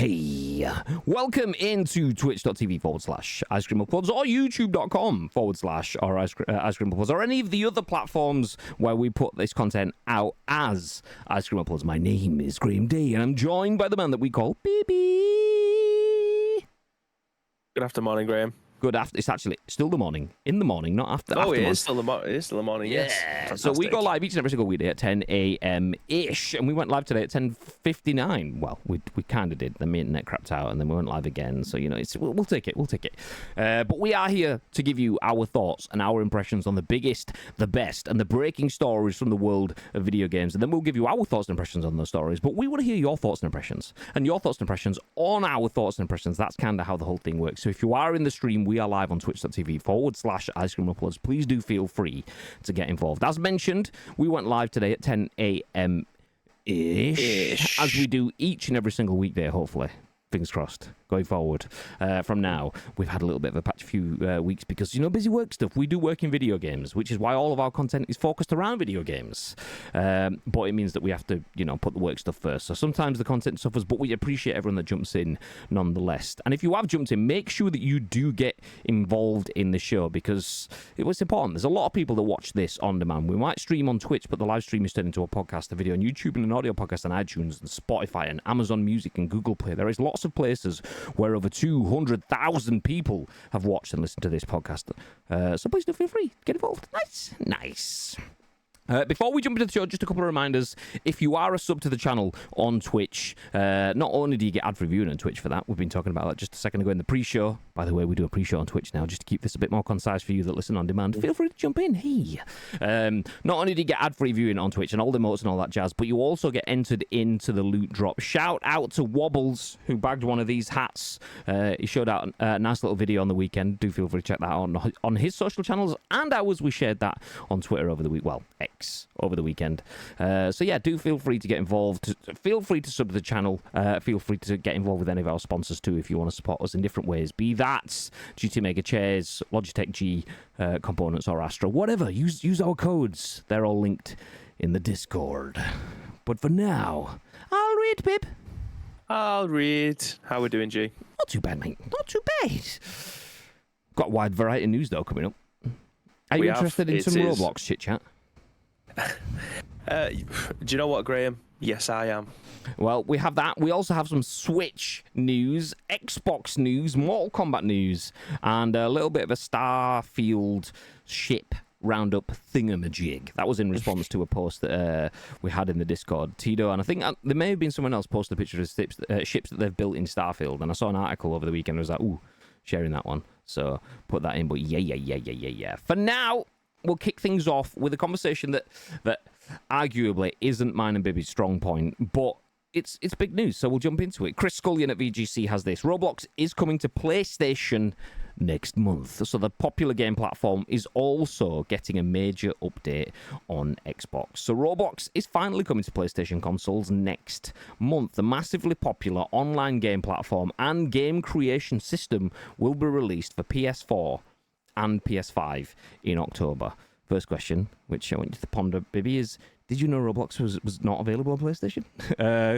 Hey, welcome into twitch.tv/Ice Cream Uploads or youtube.com/Ice Cream Uploads or any of the other platforms where we put this content out as Ice Cream Uploads. My name is Graham D and I'm joined by the man that we call BB. Good afternoon, Graham. Good after. It's actually still the morning. In the morning, not after. Oh, after it is still the morning. It is still the morning. Yeah. Yes. So we Fantastic. go live each and every single weekday at 10 a.m. ish, and we went live today at 10:59. Well, we kind of did. Then the internet crapped out, and then we went live again. So we'll take it. We'll take it. But we are here to give you our thoughts and our impressions on the biggest, the best, and the breaking stories from the world of video games, and then we'll give you our thoughts and impressions on those stories. But we want to hear your thoughts and impressions, and your thoughts and impressions on our thoughts and impressions. That's kind of how the whole thing works. So if you are in the stream, we are live on twitch.tv/Ice Cream Uploads. Please do feel free to get involved. As mentioned, we went live today at 10 a.m. ish, as we do each and every single weekday, hopefully. Fingers crossed, going forward from now. We've had a little bit of a patch few weeks because, busy work stuff. We do work in video games, which is why all of our content is focused around video games. But it means that we have to, put the work stuff first. So sometimes the content suffers, but we appreciate everyone that jumps in nonetheless. And if you have jumped in, make sure that you do get involved in the show because it was important. There's a lot of people that watch this on demand. We might stream on Twitch, but the live stream is turned into a podcast, a video on YouTube, and an audio podcast on iTunes and Spotify and Amazon Music and Google Play. There is lots of places where over 200,000 people have watched and listened to this podcast. So please do feel free. Get involved. Nice. Before we jump into the show, just a couple of reminders. If you are a sub to the channel on Twitch, not only do you get ad viewing on Twitch for that, we've been talking about that just a second ago in the pre-show. By the way, we do a pre-show on Twitch now, just to keep this a bit more concise for you that listen on demand. Feel free to jump in. Hey. Not only do you get ad-free viewing on Twitch and all the emotes and all that jazz, but you also get entered into the loot drop. Shout out to Wobbles, who bagged one of these hats. He showed out a nice little video on the weekend. Do feel free to check that out on his social channels and ours. We shared that on Twitter over the week. Well, over the weekend. So yeah, do feel free to get involved. Feel free to sub to the channel. Feel free to get involved with any of our sponsors too if you want to support us in different ways. Be that GT Mega Chairs, Logitech G components, or Astra, whatever. Use our codes. They're all linked in the Discord. But for now, I'll read, Pip. I'll read. How we doing, G? Not too bad, mate. Not too bad. Got a wide variety of news though coming up. Are you interested in some Roblox chit chat? Do you know what, Graham? Yes, I am. Well, we have that. We also have some Switch news, Xbox news, Mortal Kombat news, and a little bit of a Starfield ship roundup thingamajig. That was in response to a post that we had in the Discord. Tito, and I think there may have been someone else posted a picture of ships that they've built in Starfield, and I saw an article over the weekend. I was like, ooh, sharing that one. So put that in. But yeah. For now, we'll kick things off with a conversation that arguably isn't mine and Bibby's strong point, but it's big news, so we'll jump into it. Chris Scullion at VGC has this. Roblox is coming to PlayStation next month. So the popular game platform is also getting a major update on Xbox. So Roblox is finally coming to PlayStation consoles next month. The massively popular online game platform and game creation system will be released for PS4 and PS5 in October. First question, which I want you to ponder, Bibby, is: did you know Roblox was not available on PlayStation?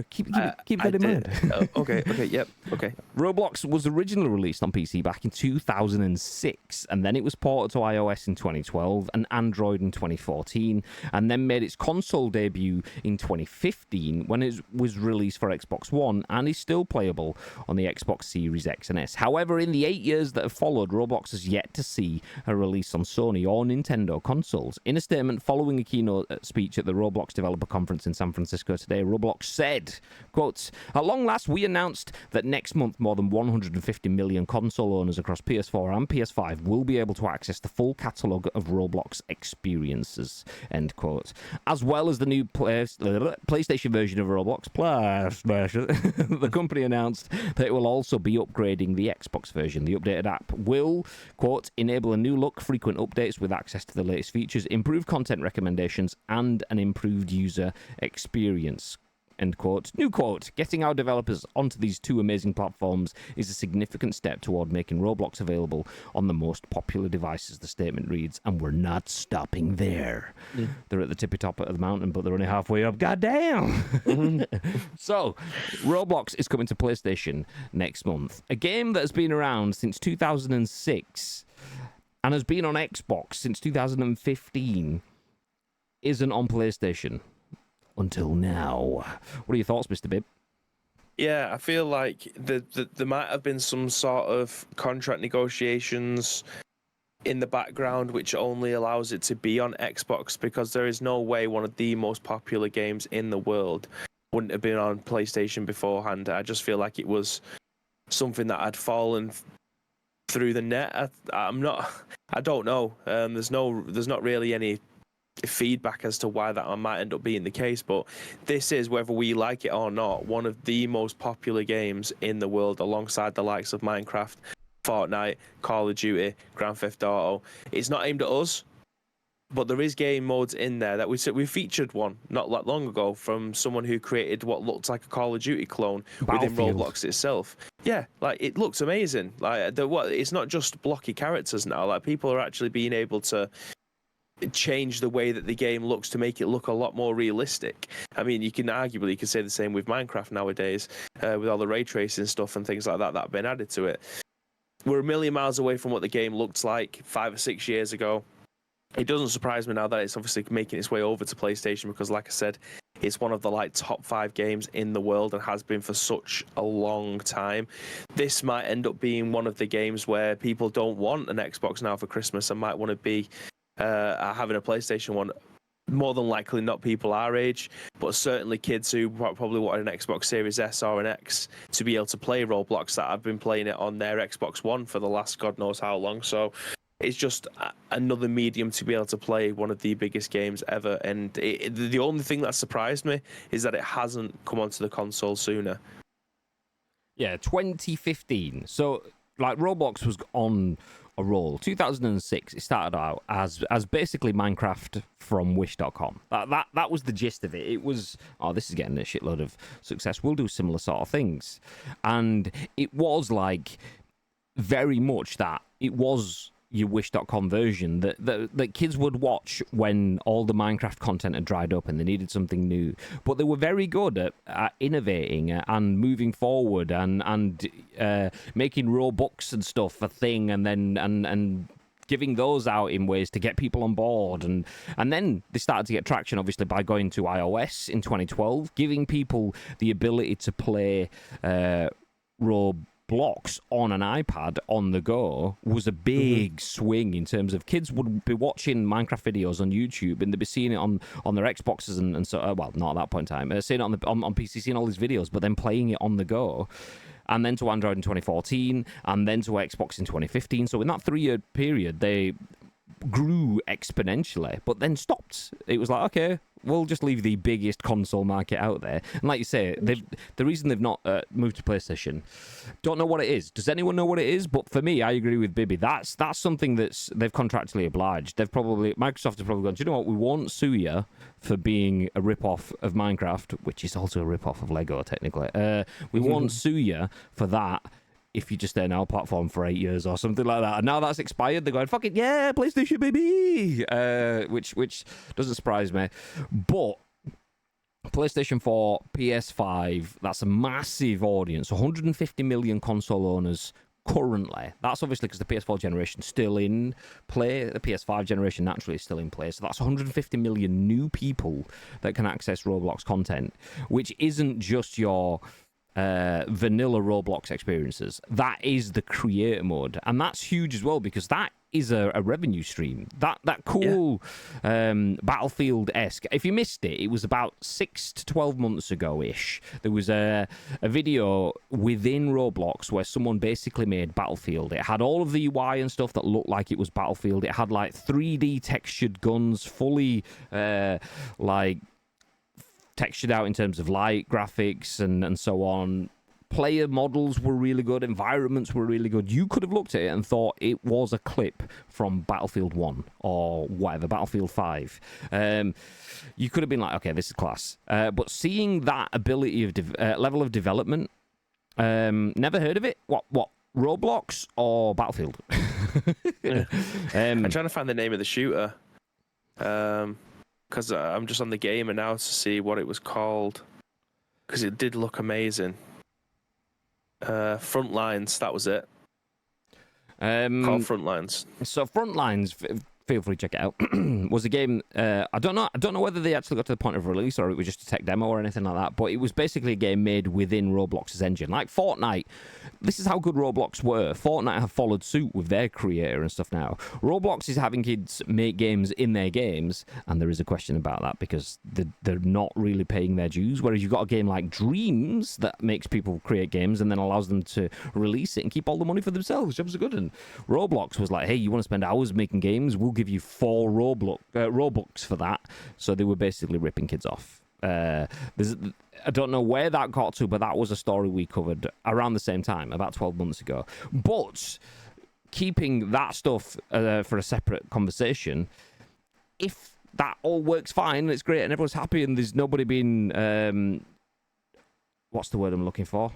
Keep that in mind. Okay, yep, okay. Roblox was originally released on PC back in 2006, and then it was ported to iOS in 2012 and Android in 2014, and then made its console debut in 2015 when it was released for Xbox One, and is still playable on the Xbox Series X and S. However, in the 8 years that have followed, Roblox has yet to see a release on Sony or Nintendo consoles. In a statement following a keynote speech at the Roblox Developer Conference in San Francisco today, Roblox said, quote, "At long last, we announced that next month more than 150 million console owners across PS4 and PS5 will be able to access the full catalogue of Roblox experiences," end quote. As well as the new PlayStation version of Roblox, the company announced that it will also be upgrading the Xbox version. The updated app will, quote, "enable a new look, frequent updates with access to the latest features, improved content recommendations, and an improved user experience," end quote. New quote, getting our developers onto these two amazing platforms is a significant step toward making Roblox available on the most popular devices, the statement reads, and we're not stopping there. They're at the tippy top of the mountain, but they're only halfway up. Goddamn! So, Roblox is coming to PlayStation next month. A game that has been around since 2006 and has been on Xbox since 2015 isn't on PlayStation. Until now. What are your thoughts, Mr. Bibb? Yeah, I feel like there might have been some sort of contract negotiations in the background which only allows it to be on Xbox, because there is no way one of the most popular games in the world wouldn't have been on PlayStation beforehand. I just feel like it was something that had fallen through the net. I don't know. There's not really any feedback as to why that might end up being the case, but this is, whether we like it or not, one of the most popular games in the world, alongside the likes of Minecraft, Fortnite, Call of Duty, Grand Theft Auto. It's not aimed at us, but there is game modes in there that we featured one not that long ago from someone who created what looked like a Call of Duty clone within Roblox itself. Yeah, like it looks amazing. Like it's not just blocky characters now. Like people are actually being able to change the way that the game looks to make it look a lot more realistic. I mean, you can say the same with Minecraft nowadays, with all the ray tracing stuff and things like that have been added to it. We're a million miles away from what the game looked like 5 or 6 years ago. It doesn't surprise me now that it's obviously making its way over to PlayStation, because, like I said, it's one of the top 5 games in the world and has been for such a long time. This might end up being one of the games where people don't want an Xbox now for Christmas and might want to be having a PlayStation one. More than likely not people our age, but certainly kids who probably want an Xbox Series S or an X to be able to play Roblox, that have been playing it on their Xbox One for the last God knows how long. So it's just another medium to be able to play one of the biggest games ever. And the only thing that surprised me is that it hasn't come onto the console sooner. Yeah, 2015. So, Roblox was on a roll. 2006, it started out as basically Minecraft from Wish.com. That was the gist of it. It was, this is getting a shitload of success. We'll do similar sort of things. And it was very much that. It was your Wish.com version that kids would watch when all the Minecraft content had dried up and they needed something new. But they were very good at innovating and moving forward and making Robux and stuff a thing, and then giving those out in ways to get people on board. And then they started to get traction, obviously, by going to iOS in 2012, giving people the ability to play Roblox on an iPad on the go was a big swing in terms of kids would be watching Minecraft videos on YouTube and they'd be seeing it on their Xboxes and so well, not at that point in time, seeing it on PC, seeing all these videos, but then playing it on the go. And then to Android in 2014, and then to Xbox in 2015. So in that 3-year period, they grew exponentially, but then stopped. It was like, okay, we'll just leave the biggest console market out there. And like you say, the reason they've not moved to PlayStation, don't know what it is. Does anyone know what it is? But for me, I agree with Bibby. That's something they've contractually obliged. Microsoft have probably gone, do you know what? We won't sue you for being a rip-off of Minecraft, which is also a rip-off of Lego, technically. We won't sue you for that if you just stay on our platform for 8 years or something like that. And now that's expired, they're going, fuck it, yeah, PlayStation, baby! Which doesn't surprise me. But PlayStation 4, PS5, that's a massive audience. 150 million console owners currently. That's obviously because the PS4 generation's still in play. The PS5 generation naturally is still in play. So that's 150 million new people that can access Roblox content, which isn't just your vanilla Roblox experiences. That is the creator mode, and that's huge as well, because that is a revenue stream. That cool Battlefield-esque. If you missed it, it was about 6 to 12 months ago-ish. There was a video within Roblox where someone basically made Battlefield. It had all of the UI and stuff that looked like it was Battlefield. It had 3D textured guns, fully textured out in terms of light, graphics, and so on. player models were really good, environments were really good. You could have looked at it and thought it was a clip from Battlefield 1 or whatever, Battlefield 5. You could have been like, okay, this is class. But seeing that ability of level of development, never heard of it. What? Roblox or Battlefield? I'm trying to find the name of the shooter. Because I'm just on the gamer now to see what it was called. Because it did look amazing. Frontlines, that was it. Called Frontlines. So Frontlines, feel free to check it out. Was a game. I don't know whether they actually got to the point of release or it was just a tech demo or anything like that. But it was basically a game made within Roblox's engine, like Fortnite. This is how good Roblox were. Fortnite have followed suit with their creator and stuff now. Roblox is having kids make games in their games, and there is a question about that because they're not really paying their dues. Whereas you've got a game like Dreams that makes people create games and then allows them to release it and keep all the money for themselves. Jobs are good. And Roblox was like, hey, you want to spend hours making games? We'll give you 4 Robux for that. So they were basically ripping kids off. I don't know where that got to, but that was a story we covered around the same time, about 12 months ago. But keeping that stuff for a separate conversation, if that all works fine and it's great and everyone's happy and there's nobody being what's the word I'm looking for?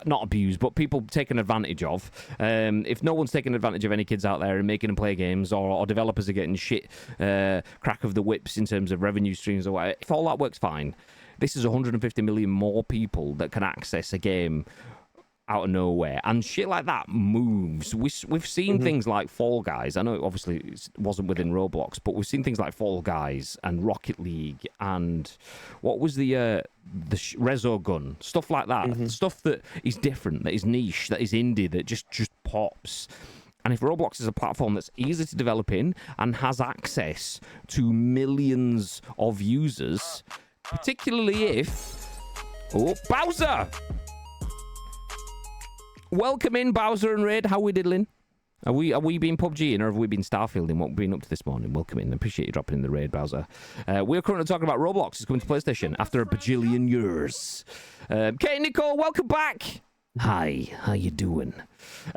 Not abused, but people taken advantage of. If no one's taking advantage of any kids out there and making them play games, or developers are getting shit crack of the whips in terms of revenue streams or whatever, if all that works fine, this is 150 million more people that can access a game out of nowhere, and shit like that moves. We've seen things like Fall Guys. I know it obviously wasn't within Roblox, but we've seen things like Fall Guys and Rocket League and what was the Resogun, stuff like that. Stuff that is different, that is niche, that is indie, that just pops. And if Roblox is a platform that's easy to develop in and has access to millions of users, particularly if Bowser. Welcome in, Bowser and Raid. How we diddling? Are we been PUBG-ing or have we been Starfielding? What we've been up to this morning? Welcome in. Appreciate you dropping in the Raid, Bowser. We're currently talking about Roblox. It's coming to PlayStation after a bajillion years. Okay, Nicole, welcome back. Hi, how you doing?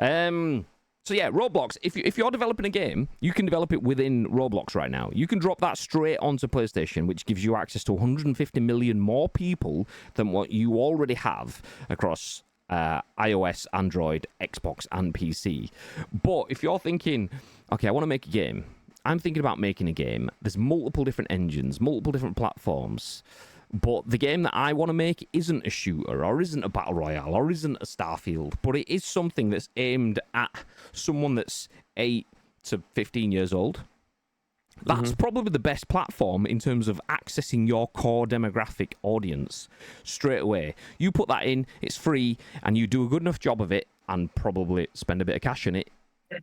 So yeah, Roblox, if you're developing a game, you can develop it within Roblox right now. You can drop that straight onto PlayStation, which gives you access to 150 million more people than what you already have across iOS, Android, Xbox, and PC. But if you're thinking, okay, I want to make a game, I'm thinking about making a game. There's multiple different engines, multiple different platforms. But the game that I want to make isn't a shooter or isn't a battle royale or isn't a Starfield, but it is something that's aimed at someone that's 8 to 15 years old. That's probably the best platform in terms of accessing your core demographic audience straight away. You put that in, it's free, and you do a good enough job of it and probably spend a bit of cash in it.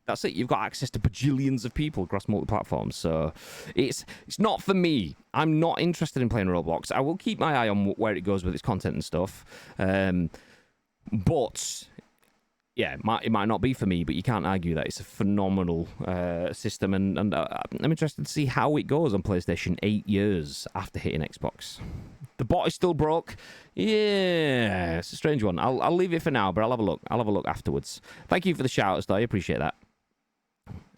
That's it. You've got access to bajillions of people across multiple platforms. So it's not for me. I'm not interested in playing Roblox. I will keep my eye on where it goes with its content and stuff. But yeah, it might not be for me, but you can't argue that it's a phenomenal system. And I'm interested to see how it goes on PlayStation 8 years after hitting Xbox. The bot is still broke. Yeah, it's a strange one. I'll leave it for now, but I'll have a look. I'll have a look afterwards. Thank you for the shout-outs, though. I appreciate that.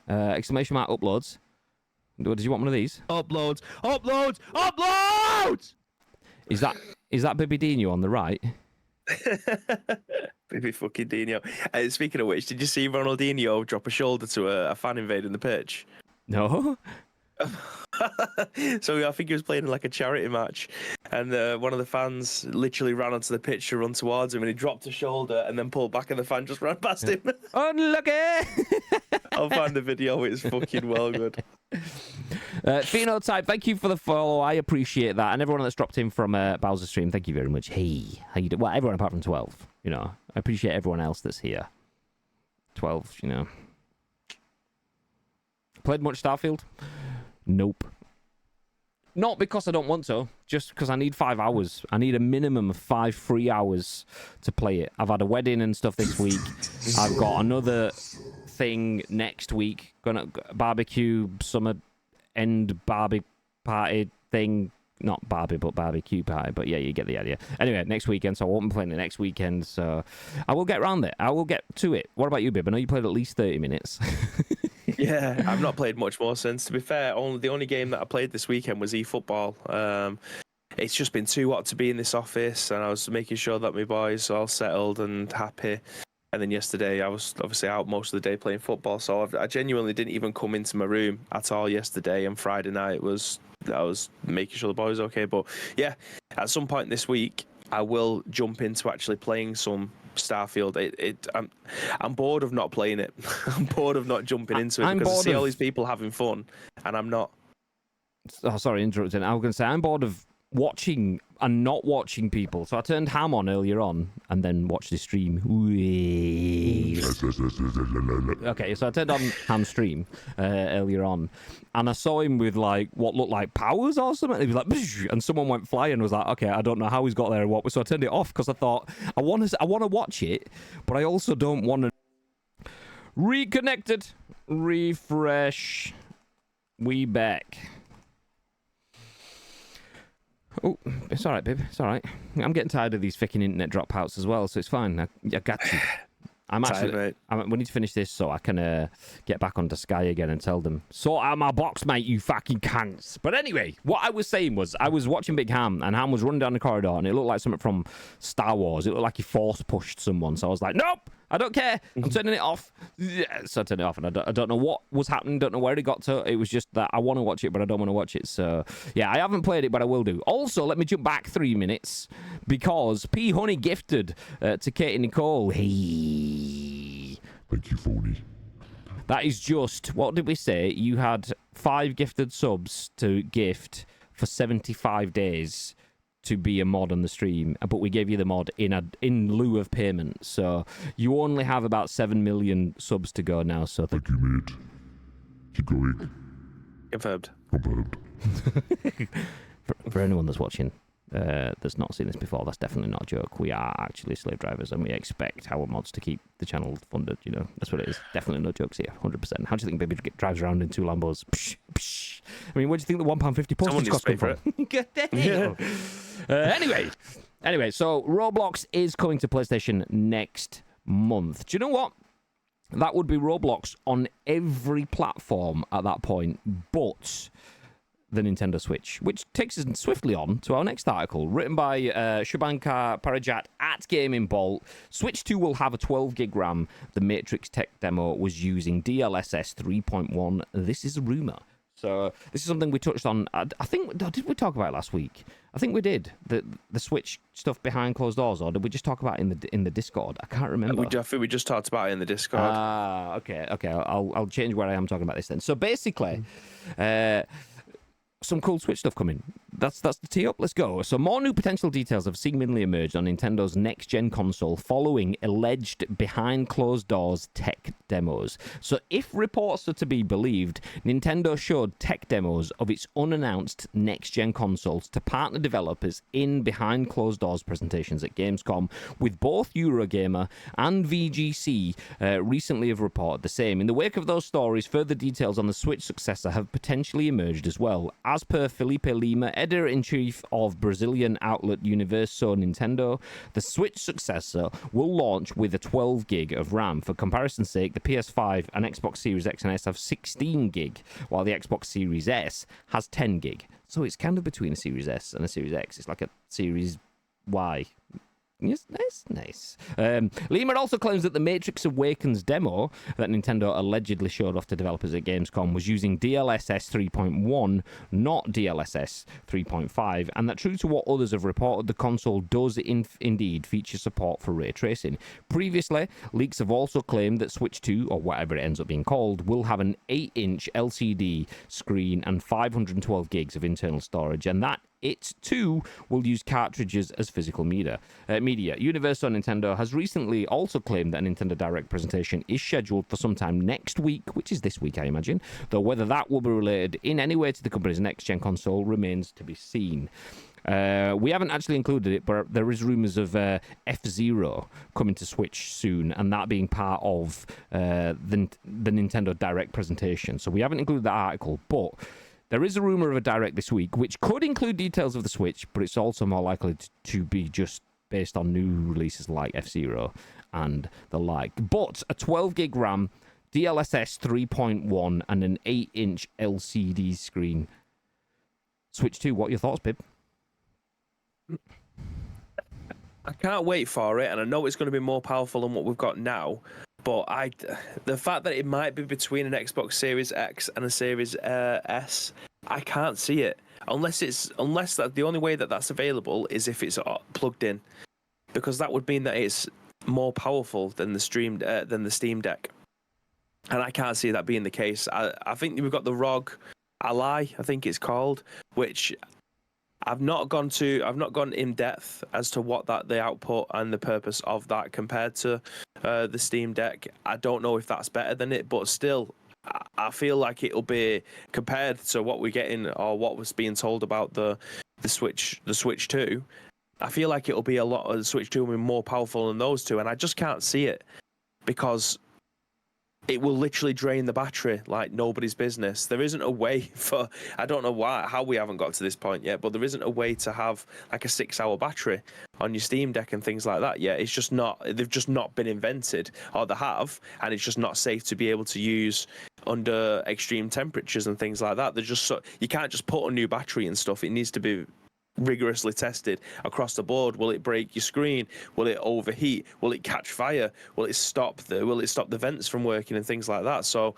Exclamation mark uploads. Did you want one of these? Uploads! Uploads! Uploads! Is that Baby Dino on the right? Baby fucking Dino. Speaking of which, did you see Ronaldinho drop a shoulder to a fan invading the pitch? No. So I think he was playing like a charity match, and one of the fans literally ran onto the pitch to run towards him, and he dropped a shoulder and then pulled back, and the fan just ran past him. Unlucky. I'll find the video. It's fucking well good. Phenotype, thank you for the follow. I appreciate that, and everyone that's dropped in from Bowser stream, thank you very much. Hey, how you doing? Well, everyone apart from 12. You know, I appreciate everyone else that's here. 12, you know. Played much Starfield? Nope. Not because I don't want to, just because I need 5 hours. I need a minimum of 5 free hours to play it. I've had a wedding and stuff this week. I've got another thing next week. Gonna barbecue, summer end barbie party thing. not Barbie, but barbecue party. But yeah, you get the idea. Anyway, next weekend, so I won't be playing it next weekend. So I will get around it. I will get to it. What about you, Bib? I know you played at least 30 minutes. Yeah, I've not played much more since. To be fair, the only game that I played this weekend was eFootball. It's just been too hot to be in this office, and I was making sure that my boys are all settled and happy. And then yesterday, I was obviously out most of the day playing football, so I genuinely didn't even come into my room at all yesterday. And Friday night I was making sure the boys were okay. But yeah, at some point this week, I will jump into actually playing some Starfield. I'm bored of not playing it. I'm bored of not jumping into it because I see all these people having fun, and I'm not. Oh, sorry, interrupting. I was going to say I'm bored of watching and not watching people. So I turned Ham on earlier on and then watched the stream. Okay, so I turned on Ham's stream earlier on, and I saw him with like what looked like powers or something. He was like, "Bsh," and someone went flying. And was like, okay, I don't know how he's got there and what. So I turned it off because I thought I want to watch it, but I also don't want to. Reconnected, refresh, we back. Oh, it's all right, babe. It's all right. I'm getting tired of these fucking internet dropouts as well, so it's fine. I got you. We need to finish this so I can get back onto Sky again and tell them, sort out my box, mate, you fucking cunts. But anyway, what I was saying was I was watching Big Ham, and Ham was running down the corridor, and it looked like something from Star Wars. It looked like he force-pushed someone, so I was like, nope, I don't care. I'm turning it off. So I turned it off, and I don't know what was happening, don't know where it got to. It was just that I want to watch it, but I don't want to watch it. So, yeah, I haven't played it, but I will do. Also, let me jump back 3 minutes, because P. Honey gifted to Katie Nicole. Hey. Thank you, Phony. That is just, what did we say? You had 5 gifted subs to gift for 75 days to be a mod on the stream, but we gave you the mod in lieu of payment. So you only have about 7 million subs to go now. So thank you, mate. Keep going. Confirmed. For anyone that's watching, that's not seen this before, that's definitely not a joke. We are actually slave drivers, and we expect our mods to keep the channel funded. You know, that's what it is. Definitely no jokes here. 100%. How do you think Baby drives around in 2 Lambos? Psh, psh. I mean, what do you think the £1.50 postage cost come from? Anyway, so Roblox is coming to PlayStation next month. Do you know what? That would be Roblox on every platform at that point, but the Nintendo Switch, which takes us swiftly on to our next article, written by Shubhankar, Parijat at Gaming Bolt. Switch 2 will have a 12 gig RAM. The Matrix tech demo was using DLSS 3.1. This is a rumor. So this is something we touched on. I think, did we talk about it last week? I think we did. The Switch stuff behind closed doors, or did we just talk about it in the Discord? I can't remember. I think we just talked about it in the Discord. Okay. I'll change where I am talking about this then. So basically, some cool Switch stuff coming. That's the tee up. Let's go. So more new potential details have seemingly emerged on Nintendo's next-gen console following alleged behind-closed-doors tech demos. So if reports are to be believed, Nintendo showed tech demos of its unannounced next-gen consoles to partner developers in behind-closed-doors presentations at Gamescom, with both Eurogamer and VGC recently have reported the same. In the wake of those stories, further details on the Switch successor have potentially emerged as well. As per Felipe Lima, editor-in-chief of Brazilian outlet Universo Nintendo, the Switch successor will launch with a 12 gig of RAM. For comparison's sake, the PS5 and Xbox Series X and S have 16 gig, while the Xbox Series S has 10 gig. So it's kind of between a Series S and a Series X. It's like a Series Y. Yes, nice. Lima also claims that the Matrix Awakens demo that Nintendo allegedly showed off to developers at Gamescom was using DLSS 3.1, not DLSS 3.5, and that true to what others have reported, the console does indeed feature support for ray tracing. Previously, leaks have also claimed that Switch 2, or whatever it ends up being called, will have an 8-inch LCD screen and 512 gigs of internal storage, and that it, too, will use cartridges as physical media. Universo Nintendo has recently also claimed that a Nintendo Direct presentation is scheduled for sometime next week, which is this week, I imagine, though whether that will be related in any way to the company's next-gen console remains to be seen. We haven't actually included it, but there is rumours of F-Zero coming to Switch soon, and that being part of the Nintendo Direct presentation. So we haven't included that article, but There is a rumor of a direct this week, which could include details of the Switch, but it's also more likely to be just based on new releases like F-Zero and the like. But a 12 gig RAM, DLSS 3.1, and an 8-inch LCD screen. Switch 2, what are your thoughts, Pib? I can't wait for it, and I know it's going to be more powerful than what we've got now. But the fact that it might be between an Xbox Series X and a Series S, I can't see it unless that the only way that that's available is if it's plugged in, because that would mean that it's more powerful than the Steam Deck, and I can't see that being the case. I think we've got the ROG Ally, I think it's called, which I've not gone in depth as to what the output and the purpose of that compared to the Steam Deck. I don't know if that's better than it, but still, I feel like it'll be compared to what we're getting or what was being told about the Switch 2. I feel like it'll be the Switch 2 will be more powerful than those two, and I just can't see it because it will literally drain the battery like nobody's business. There isn't a way for, I don't know how we haven't got to this point yet, but there isn't a way to have like a 6-hour battery on your Steam Deck and things like that yet. It's just not, they've just not been invented, or they have, and it's just not safe to be able to use under extreme temperatures and things like that. They're just you can't just put a new battery and stuff. It needs to be rigorously tested across the board. Will it break your screen? Will it overheat? Will it catch fire? Will it stop the vents from working and things like that? So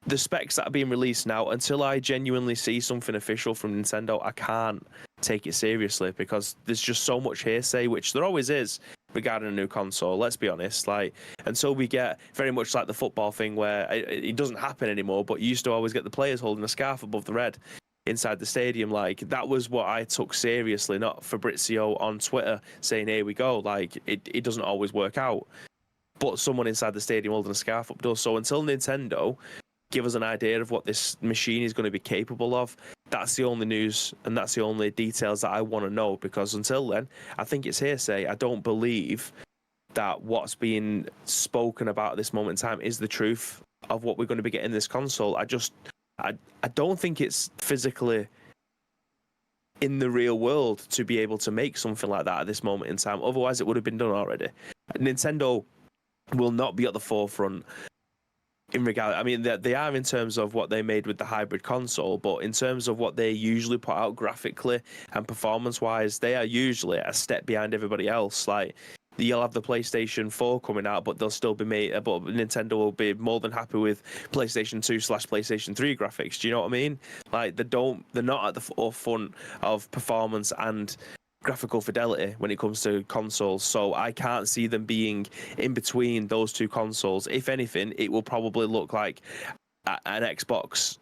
the specs that are being released now, until I genuinely see something official from Nintendo, I can't take it seriously, because there's just so much hearsay, which there always is regarding a new console. Let's be honest, like, until we get very much like the football thing where it doesn't happen anymore, but you used to always get the players holding a scarf above the red inside the stadium. Like, that was what I took seriously, not Fabrizio on Twitter saying, here we go. Like, it doesn't always work out, but someone inside the stadium holding a scarf up does. So until Nintendo give us an idea of what this machine is going to be capable of, that's the only news and that's the only details that I want to know, because until then, I think it's hearsay. I don't believe that what's being spoken about at this moment in time is the truth of what we're going to be getting in this console. I don't think it's physically in the real world to be able to make something like that at this moment in time. Otherwise, it would have been done already. Nintendo will not be at the forefront in regard. I mean, they are in terms of what they made with the hybrid console, but in terms of what they usually put out graphically and performance-wise, they are usually a step behind everybody else. Like, you'll have the PlayStation 4 coming out, but they'll still be made. But Nintendo will be more than happy with PlayStation 2/PlayStation 3 graphics. Do you know what I mean? Like, they're not at the forefront of performance and graphical fidelity when it comes to consoles. So I can't see them being in between those two consoles. If anything, it will probably look like an Xbox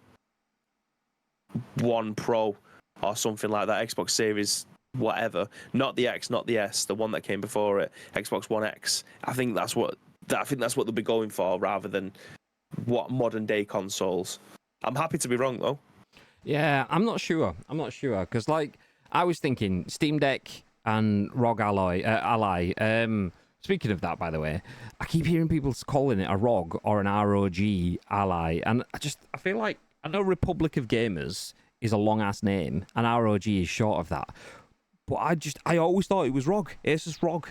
One Pro or something like that. Xbox Series whatever, not the X, not the S, the one that came before it, Xbox One X. I think that's what they'll be going for, rather than what modern day consoles. I'm happy to be wrong though. Yeah, I'm not sure because, like, I was thinking Steam Deck and ROG Ally. Speaking of that, by the way, I keep hearing people calling it a ROG or an ROG Ally, and I feel like, I know Republic of Gamers is a long ass name, and ROG is short of that. But I always thought it was ROG, Asus ROG,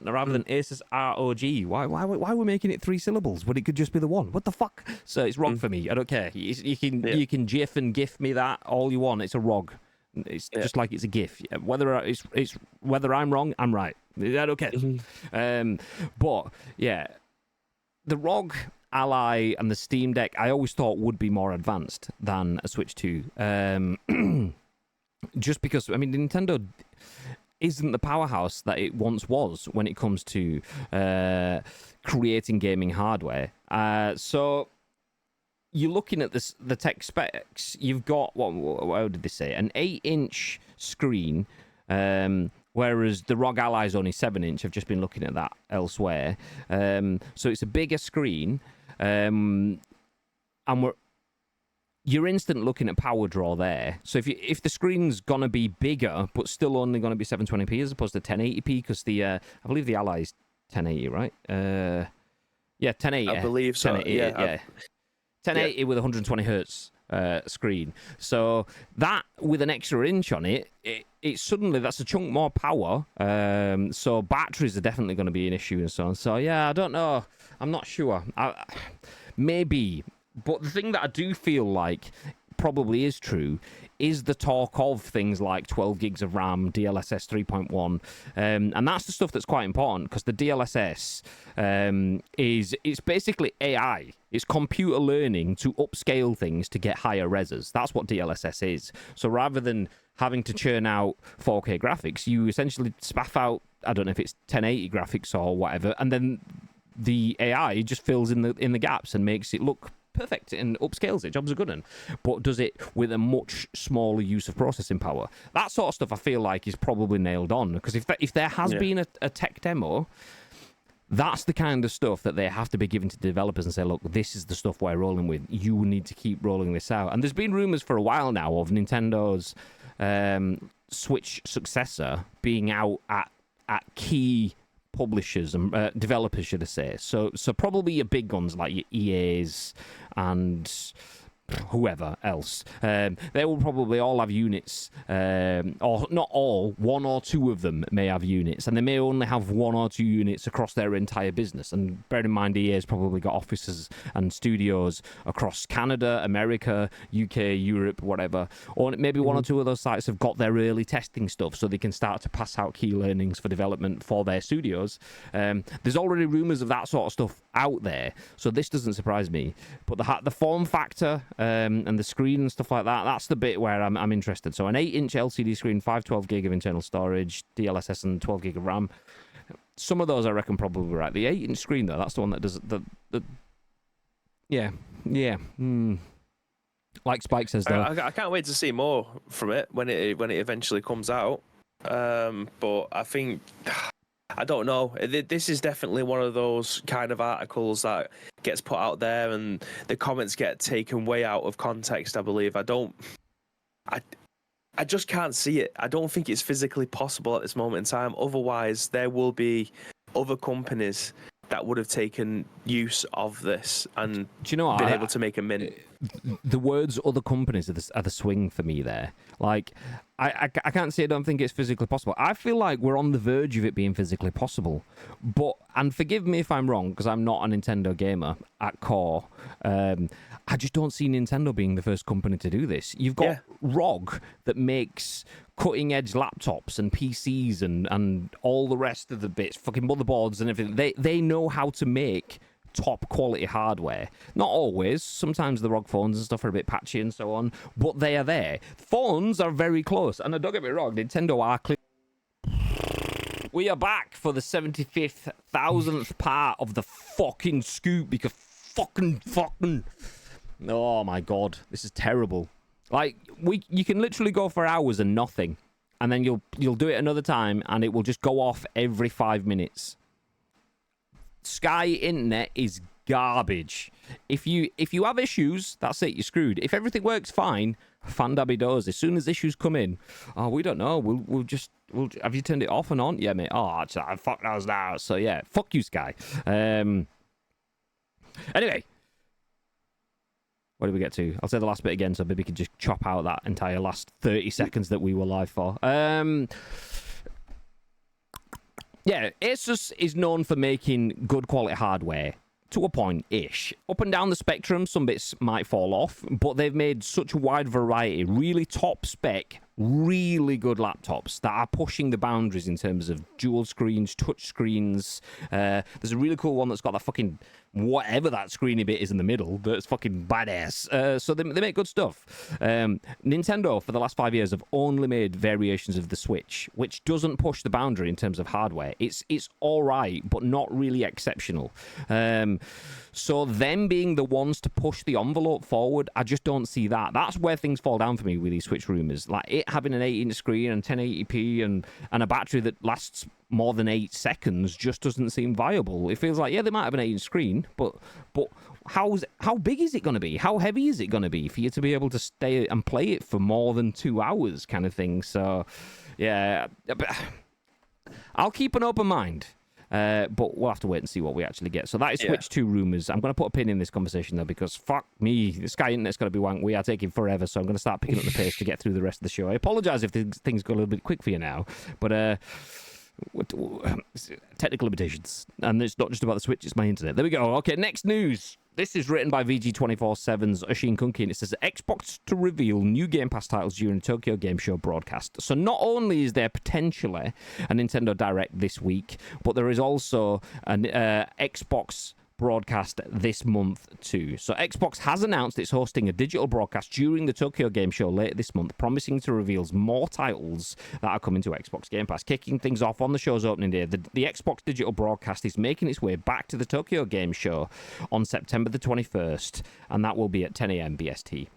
rather than Asus ROG. Why we're making it 3 syllables when it could just be the one? What the fuck? So it's ROG for me. I don't care. You can GIF and GIF me that all you want. It's a ROG. It's just like it's a GIF. Whether I'm wrong, I'm right. I don't care. But yeah, the ROG Ally and the Steam Deck, I always thought would be more advanced than a Switch 2. Just because, I mean, Nintendo isn't the powerhouse that it once was when it comes to creating gaming hardware. So you're looking at the tech specs. You've got, what did they say? An 8-inch screen, whereas the ROG Ally is only 7-inch. I've just been looking at that elsewhere. So it's a bigger screen, and you're instant looking at power draw there. So if the screen's gonna be bigger, but still only gonna be 720p as opposed to 1080p, because I believe the Ally is 1080, right? Yeah, 1080. I believe so. 1080, yeah. 1080 with 120 hertz screen. So that with an extra inch on it, it suddenly, that's a chunk more power. So batteries are definitely going to be an issue and so on. So yeah, I don't know. I'm not sure. Maybe. But the thing that I do feel like probably is true is the talk of things like 12 gigs of RAM, DLSS 3.1, and that's the stuff that's quite important, because the DLSS it's basically AI. It's computer learning to upscale things to get higher reses. That's what DLSS is. So rather than having to churn out 4K graphics, you essentially spaff out, I don't know if it's 1080 graphics or whatever, and then the AI just fills in the gaps and makes it look perfect and upscales it. Jobs are good one, but does it with a much smaller use of processing power. That sort of stuff I feel like is probably nailed on, because if there has been a tech demo, that's the kind of stuff that they have to be given to developers and say, look, this is the stuff we're rolling with. You need to keep rolling this out. And there's been rumors for a while now of Nintendo's Switch successor being out at key publishers and developers, should I say. So probably your big guns like your EAs and whoever else. They will probably all have units, or not all, one or two of them may have units, and they may only have one or two units across their entire business. And bear in mind, EA's probably got offices and studios across Canada, America, UK, Europe, whatever. Or maybe one or two of those sites have got their early testing stuff, so they can start to pass out key learnings for development for their studios. There's already rumors of that sort of stuff out there, so this doesn't surprise me. But the form factor and the screen and stuff like that, that's the bit where I'm interested. So an 8-inch LCD screen, 512 gig of internal storage, DLSS and 12 gig of RAM. Some of those I reckon probably right. The 8-inch screen though, that's the one that does the like Spike says though. I can't wait to see more from it when it eventually comes out. But I think, I don't know. This is definitely one of those kind of articles that gets put out there and the comments get taken way out of context, I believe. I just can't see it. I don't think it's physically possible at this moment in time. Otherwise, there will be other companies that would have taken use of this and do you know what? Been able to make a mint. The words "other companies" are the swing for me there. Like, I can't say I don't think it's physically possible. I feel like we're on the verge of it being physically possible. But, and forgive me if I'm wrong, because I'm not a Nintendo gamer at core. I just don't see Nintendo being the first company to do this. You've got ROG that makes cutting-edge laptops and PCs and all the rest of the bits, fucking motherboards and everything. They know how to make top quality hardware. Not always. Sometimes the ROG phones and stuff are a bit patchy and so on, but they are there. Phones are very close. And don't get me wrong, Nintendo are clear. We are back for the 75th thousandth part of the fucking scoop, because fucking. Oh my god, this is terrible. Like, you can literally go for hours and nothing, and then you'll do it another time, and it will just go off every 5 minutes. Sky internet is garbage. If you have issues, that's it, you're screwed. If everything works fine, fandabby does. As soon as issues come in, we don't know. We'll have you turned it off and on? Yeah, mate. Actually, fuck those now. So yeah, fuck you, Sky. Anyway. What did we get to? I'll say the last bit again so maybe we can just chop out that entire last 30 seconds that we were live for. Yeah, Asus is known for making good quality hardware, to a point-ish. Up and down the spectrum, some bits might fall off, but they've made such a wide variety, really top spec, really good laptops that are pushing the boundaries in terms of dual screens, touch screens. There's a really cool one that's got that fucking whatever that screeny bit is in the middle that's fucking badass. So they make good stuff. Nintendo for the last 5 years have only made variations of the Switch, which doesn't push the boundary in terms of hardware. It's all right, but not really exceptional. So them being the ones to push the envelope forward, I just don't see that. That's where things fall down for me with these Switch rumors. Like it having an 8-inch screen and 1080p and a battery that lasts more than 8 seconds just doesn't seem viable. It feels like, yeah, they might have an 8-inch screen, but how big is it going to be? How heavy is it going to be for you to be able to stay and play it for more than 2 hours kind of thing? So, yeah, I'll keep an open mind. But we'll have to wait and see what we actually get. So that is Switch 2 rumours. I'm going to put a pin in this conversation, though, because fuck me, the Sky Internet's going to be wank. We are taking forever, so I'm going to start picking up the pace to get through the rest of the show. I apologise if things go a little bit quick for you now, but technical limitations. And it's not just about the Switch, it's my internet. There we go. Okay, next news. This is written by VG247's Oisin Kuhnke, and it says Xbox to reveal new Game Pass titles during Tokyo Game Show broadcast. So not only is there potentially a Nintendo Direct this week, but there is also an Xbox broadcast this month too. So Xbox has announced it's hosting a digital broadcast during the Tokyo Game Show later this month, promising to reveal more titles that are coming to Xbox Game Pass. Kicking things off on the show's opening day, the Xbox digital broadcast is making its way back to the Tokyo Game Show on September the 21st, and that will be at 10 a.m. BST.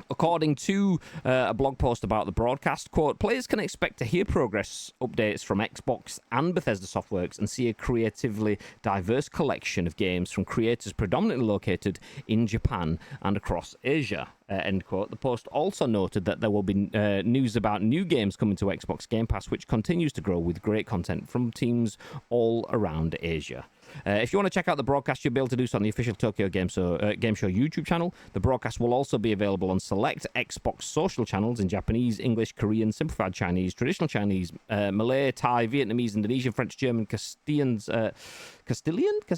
According to a blog post about the broadcast, quote, players can expect to hear progress updates from Xbox and Bethesda Softworks and see a creatively diverse collection of games from creators predominantly located in Japan and across Asia, end quote. The post also noted that there will be news about new games coming to Xbox Game Pass, which continues to grow with great content from teams all around Asia. If you want to check out the broadcast, you'll be able to do so on the official Tokyo Game Show YouTube channel. The broadcast will also be available on select Xbox social channels in Japanese, English, Korean, simplified Chinese, traditional Chinese, Malay, Thai, Vietnamese, Indonesian, French, German, Castilian?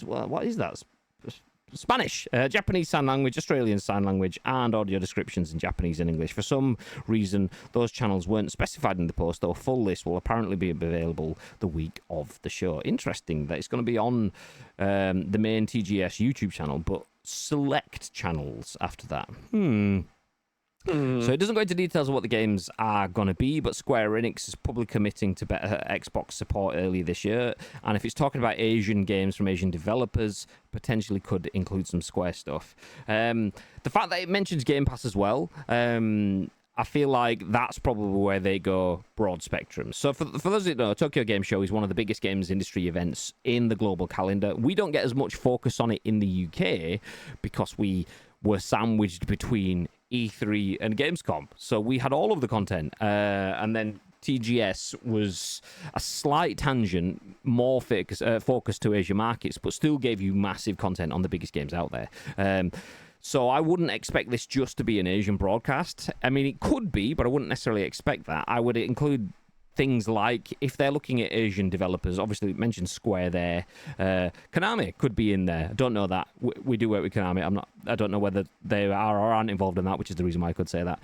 What is that? Spanish, Japanese Sign Language, Australian Sign Language, and audio descriptions in Japanese and English. For some reason, those channels weren't specified in the post, though a full list will apparently be available the week of the show. Interesting that it's going to be on the main TGS YouTube channel, but select channels after that. So it doesn't go into details of what the games are going to be, but Square Enix is probably committing to better Xbox support early this year. And if it's talking about Asian games from Asian developers, potentially could include some Square stuff. The fact that it mentions Game Pass as well, I feel like that's probably where they go broad spectrum. So for those who don't know, Tokyo Game Show is one of the biggest games industry events in the global calendar. We don't get as much focus on it in the UK because we were sandwiched between E3 and Gamescom. So we had all of the content. And then TGS was a slight tangent, more focused to Asia markets, but still gave you massive content on the biggest games out there. So I wouldn't expect this just to be an Asian broadcast. I mean, it could be, but I wouldn't necessarily expect that. I would include things like, if they're looking at Asian developers, obviously it mentioned Square there. Konami could be in there. I don't know that. We do work with Konami. I don't know whether they are or aren't involved in that, which is the reason why I could say that.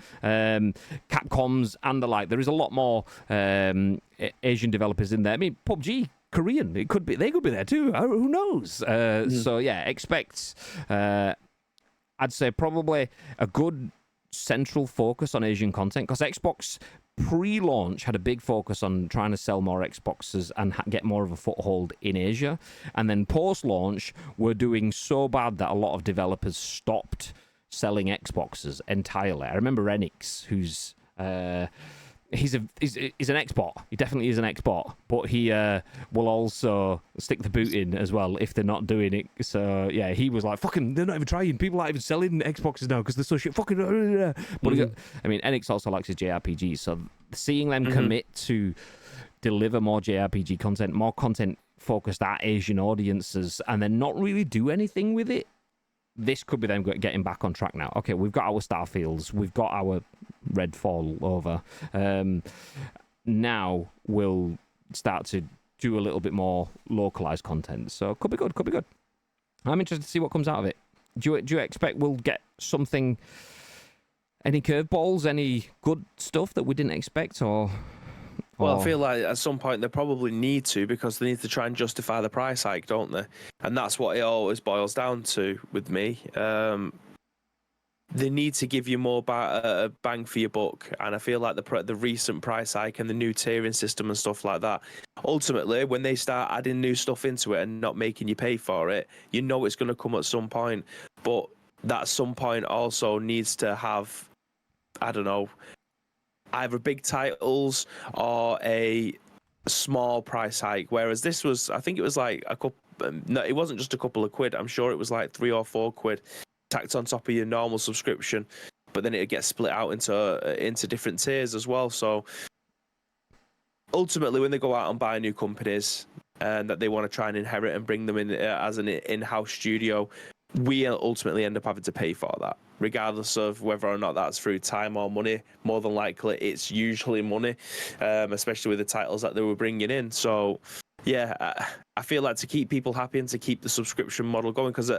Capcoms and the like. There is a lot more Asian developers in there. I mean, PUBG, Korean. They could be there too. Who knows? So yeah, expect. I'd say probably a good central focus on Asian content, because Xbox pre-launch had a big focus on trying to sell more Xboxes and get more of a foothold in Asia, and then post-launch we're doing so bad that a lot of developers stopped selling Xboxes entirely. I remember Enix, who's he's an export. He definitely is an export, but he will also stick the boot in as well if they're not doing it. So yeah, he was like, "Fucking, they're not even trying. People aren't even selling Xboxes now because they're so shit." Fucking. But I mean, Enix also likes his JRPGs, so seeing them commit to deliver more JRPG content, more content focused at Asian audiences, and then not really do anything with it. This could be them getting back on track now. Okay, we've got our Starfields, we've got our Redfall over. Now we'll start to do a little bit more localized content. So could be good, could be good. I'm interested to see what comes out of it. Do you expect we'll get something, any curveballs, any good stuff that we didn't expect, or? Well, I feel like at some point they probably need to, because they need to try and justify the price hike, don't they? And that's what it always boils down to with me. They need to give you more bang for your buck, and I feel like the recent price hike and the new tiering system and stuff like that, ultimately, when they start adding new stuff into it and not making you pay for it, you know it's going to come at some point. But that some point also needs to have, I don't know, either big titles or a small price hike. Whereas this was, I think it was like a couple. No, it wasn't just a couple of quid. I'm sure it was like 3 or 4 quid tacked on top of your normal subscription, but then it gets split out into different tiers as well. So ultimately, when they go out and buy new companies, and that they want to try and inherit and bring them in as an in-house studio, we ultimately end up having to pay for that, regardless of whether or not that's through time or money. More than likely, it's usually money, especially with the titles that they were bringing in. So, yeah, I feel like to keep people happy and to keep the subscription model going, because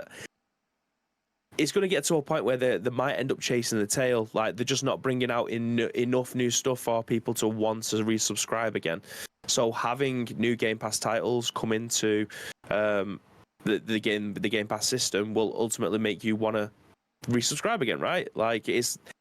it's going to get to a point where they might end up chasing the tail. Like, they're just not bringing out enough new stuff for people to want to resubscribe again. So having new Game Pass titles come into the Game Pass system will ultimately make you want to resubscribe again, right? Like,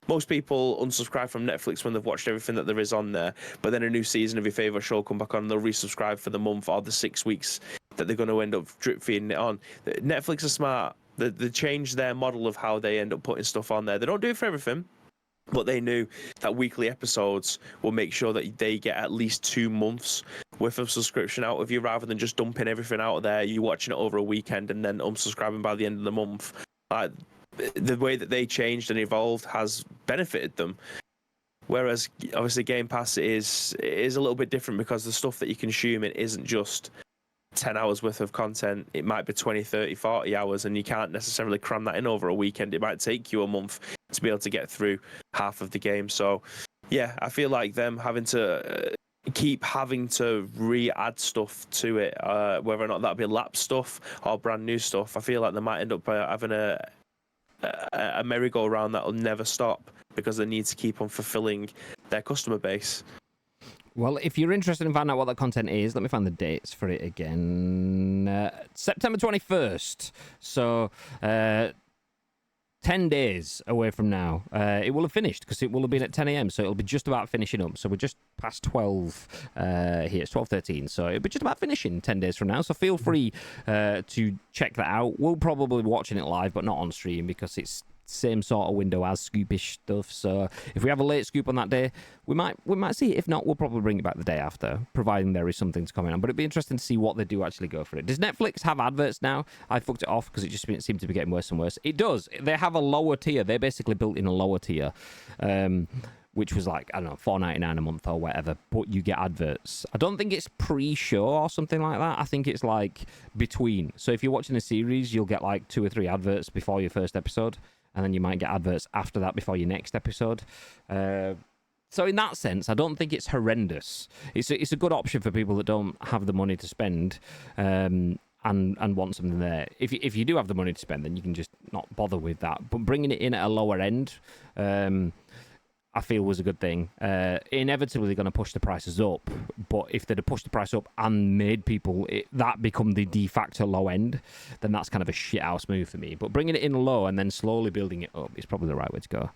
most people unsubscribe from Netflix when they've watched everything that there is on there, but then a new season of your favorite show come back on and they'll resubscribe for the month or the 6 weeks that they're going to end up drip feeding it on. Netflix are smart. They changed their model of how they end up putting stuff on there. They don't do it for everything, but they knew that weekly episodes will make sure that they get at least 2 months worth of subscription out of you, rather than just dumping everything out of there, you watching it over a weekend and then unsubscribing by the end of the month. The way that they changed and evolved has benefited them. Whereas obviously Game Pass is a little bit different, because the stuff that you consume, it isn't just 10 hours worth of content. It might be 20, 30, 40 hours, and you can't necessarily cram that in over a weekend. It might take you a month to be able to get through half of the game. So yeah, I feel like them having to keep having to re-add stuff to it, whether or not that'll be lapsed stuff or brand new stuff, I feel like they might end up having a merry-go-round that'll never stop, because they need to keep on fulfilling their customer base. Well, if you're interested in finding out what that content is, let me find the dates for it again. September 21st. So, 10 days away from now. It will have finished, because it will have been at 10 a.m, so it'll be just about finishing up. So we're just past 12 here. It's 12:13, so it'll be just about finishing 10 days from now. So feel free to check that out. We'll probably be watching it live, but not on stream, because it's same sort of window as scoopish stuff. So if we have a late scoop on that day, we might see it. If not, we'll probably bring it back the day after, providing there is something to comment on. But it'd be interesting to see what they do actually go for it. Does Netflix have adverts now? I fucked it off because it just seemed to be getting worse and worse. It does. They have a lower tier. They basically built in a lower tier, which was like, I don't know, $4.99 a month or whatever, but you get adverts. I don't think it's pre-show or something like that. I think it's like between. So if you're watching a series, you'll get like 2 or 3 adverts before your first episode, and then you might get adverts after that before your next episode. So in that sense, I don't think it's horrendous. It's a good option for people that don't have the money to spend and want something there. If you do have the money to spend, then you can just not bother with that. But bringing it in at a lower end, I feel was a good thing. Inevitably, they're going to push the prices up. But if they'd have pushed the price up and made people that become the de facto low end, then that's kind of a shithouse move for me. But bringing it in low and then slowly building it up is probably the right way to go.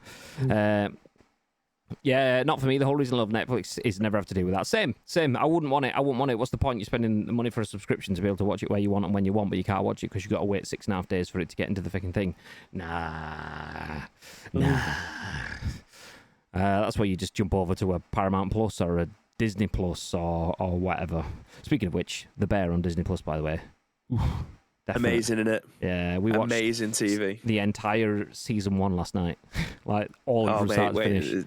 Yeah, not for me. The whole reason I love Netflix is never have to do with that. Same. I wouldn't want it. What's the point? You're spending the money for a subscription to be able to watch it where you want and when you want, but you can't watch it because you've got to wait 6.5 days for it to get into the fucking thing. Nah. That's where you just jump over to a Paramount Plus or a Disney Plus or whatever. Speaking of which, The Bear on Disney Plus, by the way. Amazing, isn't it? Yeah, we watched amazing TV. The entire season 1 last night, like all from start to finish.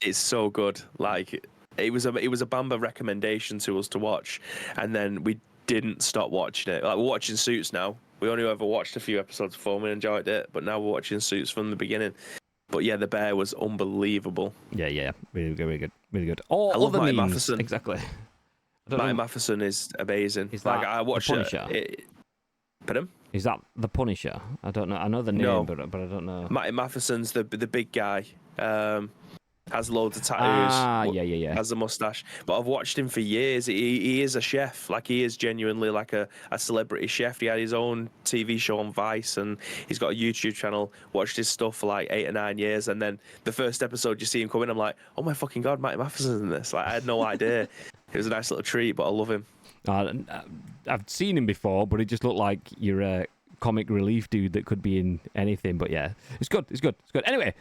It's so good. Like it was a Bamba recommendation to us to watch, and then we didn't stop watching it. Like we're watching Suits now. We only ever watched a few episodes before and we enjoyed it, but now we're watching Suits from the beginning. But yeah, The Bear was unbelievable. Yeah, really good. I love Matty memes. Matheson. Exactly. Matty Matheson is amazing. Is that like I watched the Punisher? Pardon? Is that the Punisher? I don't know. I know the name, but I don't know. Matty Matheson's the big guy. Has loads of tattoos. Yeah. Has a mustache. But I've watched him for years. He is a chef. Like he is genuinely like a celebrity chef. He had his own TV show on Vice, and he's got a YouTube channel. Watched his stuff for like 8 or 9 years, and then the first episode you see him come in, I'm like, oh my fucking god, Matty Matheson's in this. Like I had no idea. It was a nice little treat, but I love him. I've seen him before, but he just looked like your comic relief dude that could be in anything. But yeah, it's good. Anyway,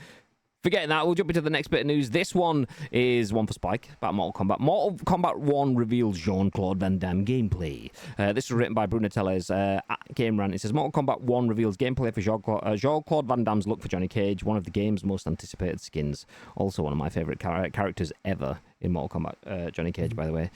forgetting that, we'll jump into the next bit of news. This one is one for Spike about Mortal Kombat. Mortal Kombat 1 reveals Jean-Claude Van Damme gameplay. This was written by BRUNA at Game Rant. It says Mortal Kombat 1 reveals gameplay for Jean-Claude Van Damme's look for Johnny Cage, one of the game's most anticipated skins. Also one of my favourite characters ever in Mortal Kombat. Johnny Cage, by the way.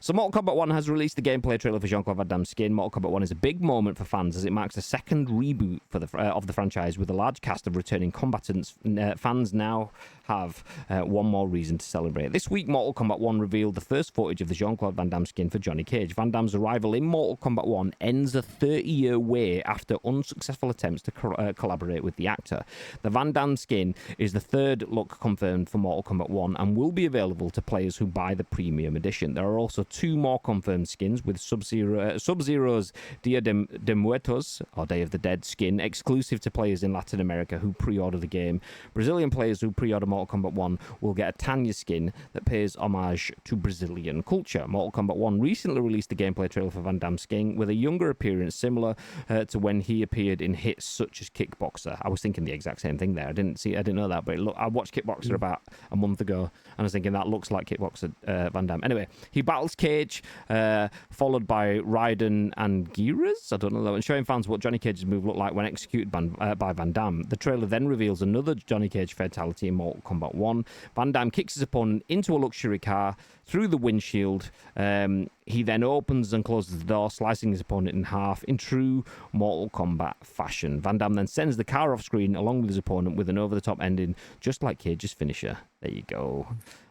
So Mortal Kombat 1 has released the gameplay trailer for Jean-Claude Van Damme's skin. Mortal Kombat 1 is a big moment for fans as it marks the second reboot for of the franchise with a large cast of returning combatants. Fans now have one more reason to celebrate. This week, Mortal Kombat 1 revealed the first footage of the Jean-Claude Van Damme skin for Johnny Cage. Van Damme's arrival in Mortal Kombat 1 ends a 30-year wait after unsuccessful attempts to collaborate with the actor. The Van Damme skin is the third look confirmed for Mortal Kombat 1 and will be available to players who buy the premium edition. There are also 2 more confirmed skins, with Sub-Zero's Dia de Muertos, or Day of the Dead skin, exclusive to players in Latin America who pre-order the game. Brazilian players who pre-order Mortal Kombat 1 will get a Tanya skin that pays homage to Brazilian culture. Mortal Kombat 1 recently released the gameplay trailer for Van Damme's skin with a younger appearance similar to when he appeared in hits such as Kickboxer. I was thinking the exact same thing there. I didn't know that, but I watched Kickboxer about a month ago, and I was thinking that looks like Kickboxer Van Damme. Anyway, he battles Cage, followed by Raiden and Geras. I don't know that one, showing fans what Johnny Cage's move looked like when executed by Van Damme. The trailer then reveals another Johnny Cage fatality in Mortal Kombat 1. Van Damme kicks his opponent into a luxury car through the windshield. He then opens and closes the door, slicing his opponent in half in true Mortal Kombat fashion. Van Damme then sends the car off screen along with his opponent with an over-the-top ending, just like Cage's finisher. There you go.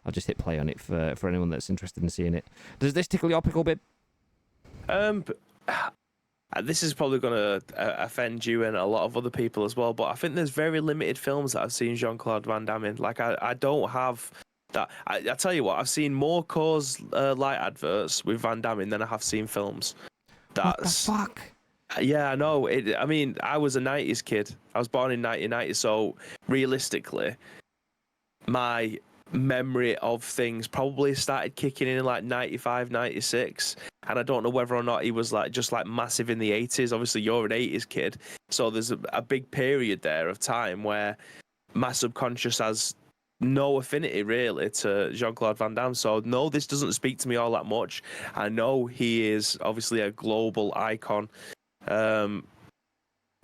I'll just hit play on it for anyone that's interested in seeing it. Does this tickle your pickle, bib? This is probably going to offend you and a lot of other people as well, but I think there's very limited films that I've seen Jean-Claude Van Damme in. Like, I don't have that. I tell you what, I've seen more Coors Light adverts with Van Damme in than I have seen films. That's, what the fuck? Yeah, I know. I mean, I was a 90s kid. I was born in 1990, so realistically, my memory of things probably started kicking in like 95, 96, and I don't know whether or not he was like just like massive in the 80s. Obviously you're an 80s kid, so there's a big period there of time where my subconscious has no affinity really to Jean-Claude Van Damme. So no, this doesn't speak to me all that much. I know he is obviously a global icon,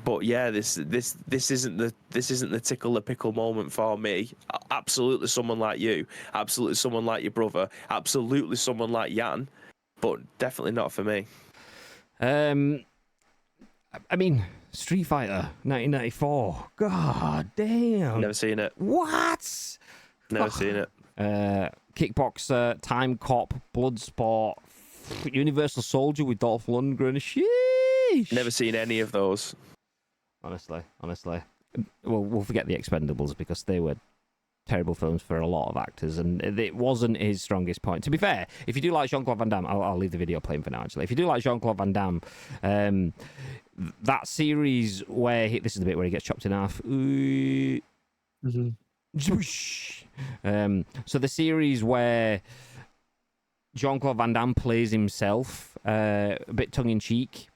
but yeah, this isn't the tickle the pickle moment for me. Absolutely someone like you, absolutely someone like your brother, absolutely someone like Jan, but definitely not for me. I mean, Street Fighter 1994. God damn. Never seen it. What? Never seen it. Kickboxer, Time Cop, Bloodsport, Universal Soldier with Dolph Lundgren. Sheesh. Never seen any of those. Honestly. Well, we'll forget the Expendables because they were terrible films for a lot of actors, and it wasn't his strongest point. To be fair, if you do like Jean-Claude Van Damme, I'll leave the video playing for now, actually. If you do like Jean-Claude Van Damme, that series where this is the bit where he gets chopped in half. So the series where Jean-Claude Van Damme plays himself, a bit tongue-in-cheek,